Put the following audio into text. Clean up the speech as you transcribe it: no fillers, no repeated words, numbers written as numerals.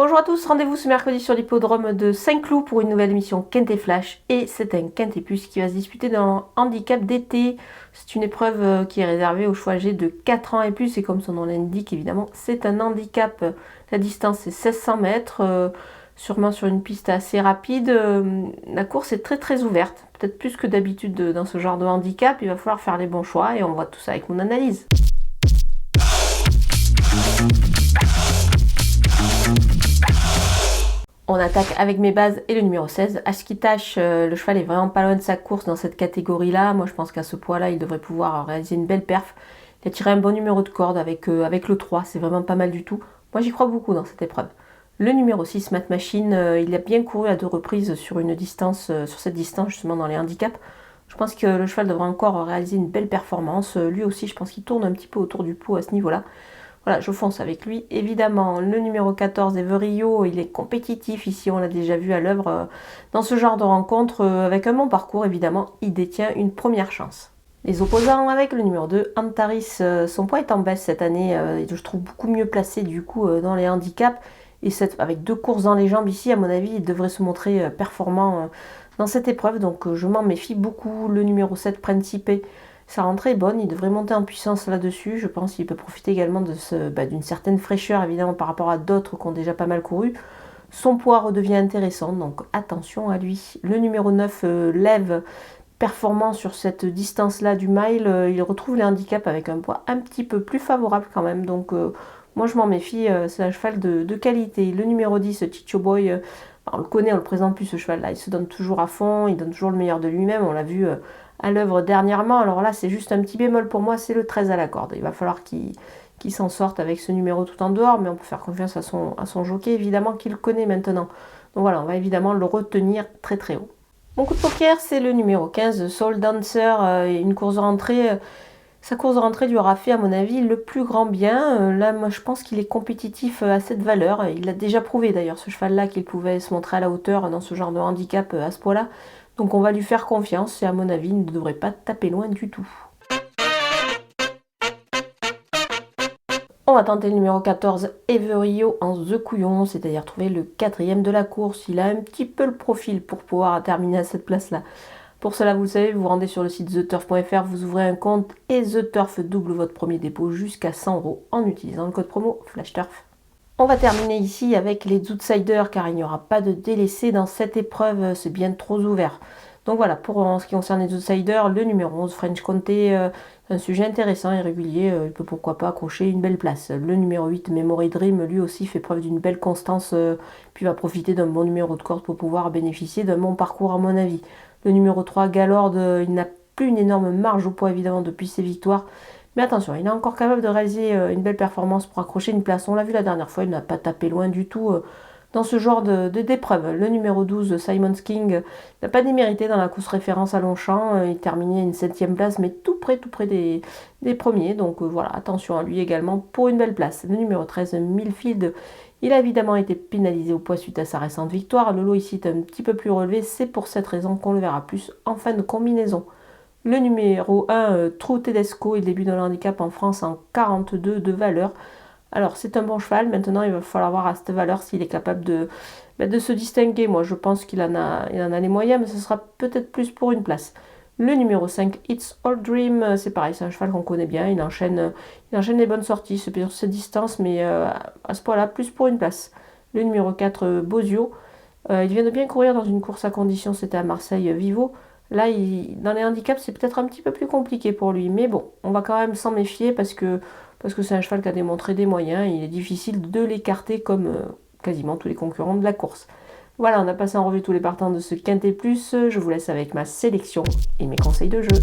Bonjour à tous, rendez-vous ce mercredi sur l'hippodrome de Saint-Cloud pour une nouvelle émission Quintet Flash. Et c'est un Quintet Plus qui va se disputer dans handicap d'été. C'est une épreuve qui est réservée aux choix âgés de 4 ans et plus. Et comme son nom l'indique, évidemment, c'est un handicap. La distance est 1600 mètres, sûrement sur une piste assez rapide. La course est très ouverte, peut-être plus que d'habitude dans ce genre de handicap. Il va falloir faire les bons choix et on voit tout ça avec mon analyse. On attaque avec mes bases et le numéro 16, Ashkitash. Le cheval est vraiment pas loin de sa course dans cette catégorie-là. Moi, je pense qu'à ce poids-là, il devrait pouvoir réaliser une belle perf. Il a tiré un bon numéro de corde avec le 3, c'est vraiment pas mal du tout. Moi, j'y crois beaucoup dans cette épreuve. Le numéro 6, Matt Machine, il a bien couru à 2 reprises sur cette distance, justement dans les handicaps. Je pense que le cheval devrait encore réaliser une belle performance. Lui aussi, je pense qu'il tourne un petit peu autour du pot à ce niveau-là. Voilà, je fonce avec lui. Évidemment, le numéro 14, Everio, il est compétitif. Ici, on l'a déjà vu à l'œuvre dans ce genre de rencontre. Avec un bon parcours, évidemment, il détient une première chance. Les opposants avec le numéro 2, Antaris, son poids est en baisse cette année. Je trouve beaucoup mieux placé du coup dans les handicaps. Et avec 2 courses dans les jambes ici, à mon avis, il devrait se montrer performant dans cette épreuve. Donc je m'en méfie beaucoup. Le numéro 7, Principe, sa rentrée est bonne, il devrait monter en puissance là-dessus. Je pense qu'il peut profiter également d'une certaine fraîcheur, évidemment, par rapport à d'autres qui ont déjà pas mal couru. Son poids redevient intéressant, donc attention à lui. Le numéro 9, Lève, performant sur cette distance-là du mile. Il retrouve les handicaps avec un poids un petit peu plus favorable quand même. Donc moi, je m'en méfie, c'est un cheval de qualité. Le numéro 10, Chicho Boy, on le connaît, on le présente plus ce cheval-là. Il se donne toujours à fond, il donne toujours le meilleur de lui-même. On l'a vu à l'œuvre dernièrement. Alors là, c'est juste un petit bémol pour moi, c'est le 13 à la corde. Il va falloir qu'il s'en sorte avec ce numéro tout en dehors, mais on peut faire confiance à son jockey, évidemment, qu'il connaît maintenant. Donc voilà, on va évidemment le retenir très haut. Mon coup de poker, c'est le numéro 15, Soul Dancer, une course de rentrée. Sa course de rentrée lui aura fait, à mon avis, le plus grand bien. Là, moi, je pense qu'il est compétitif à cette valeur. Il l'a déjà prouvé, d'ailleurs, ce cheval-là, qu'il pouvait se montrer à la hauteur dans ce genre de handicap à ce poids-là. Donc on va lui faire confiance et à mon avis, il ne devrait pas taper loin du tout. On va tenter le numéro 14, Everio en The Couillon, c'est-à-dire trouver le 4e de la course. Il a un petit peu le profil pour pouvoir terminer à cette place-là. Pour cela, vous le savez, vous vous rendez sur le site theturf.fr, vous ouvrez un compte et The Turf double votre premier dépôt jusqu'à 100 € en utilisant le code promo FlashTurf. On va terminer ici avec les outsiders car il n'y aura pas de délaissés dans cette épreuve, c'est bien trop ouvert. Donc voilà, pour en ce qui concerne les outsiders, le numéro 11, French Comté, un sujet intéressant et régulier, il peut pourquoi pas accrocher une belle place. Le numéro 8, Memory Dream, lui aussi fait preuve d'une belle constance, puis va profiter d'un bon numéro de corde pour pouvoir bénéficier d'un bon parcours à mon avis. Le numéro 3, Galord, il n'a plus une énorme marge au poids évidemment depuis ses victoires. Mais attention, il est encore capable de réaliser une belle performance pour accrocher une place. On l'a vu la dernière fois, il n'a pas tapé loin du tout dans ce genre d'épreuve. Le numéro 12, Simon King, n'a pas démérité dans la course référence à Longchamp. Il terminait une 7e place, mais tout près des premiers. Donc voilà, attention à lui également pour une belle place. Le numéro 13, Millfield, il a évidemment été pénalisé au poids suite à sa récente victoire. Le lot ici est un petit peu plus relevé. C'est pour cette raison qu'on le verra plus en fin de combinaison. Le numéro 1, True Tedesco, il débute dans le handicap en France en 42 de valeur. Alors c'est un bon cheval, maintenant il va falloir voir à cette valeur s'il est capable de se distinguer. Moi je pense qu'il en a les moyens, mais ce sera peut-être plus pour une place. Le numéro 5, It's All Dream, c'est pareil, c'est un cheval qu'on connaît bien, il enchaîne les bonnes sorties, c'est sur cette distance, mais à ce point-là, plus pour une place. Le numéro 4, Bozio, il vient de bien courir dans une course à condition, c'était à Marseille Vivo. Là, dans les handicaps, c'est peut-être un petit peu plus compliqué pour lui. Mais bon, on va quand même s'en méfier parce que c'est un cheval qui a démontré des moyens. Et il est difficile de l'écarter comme quasiment tous les concurrents de la course. Voilà, on a passé en revue tous les partants de ce Quintet Plus. Je vous laisse avec ma sélection et mes conseils de jeu.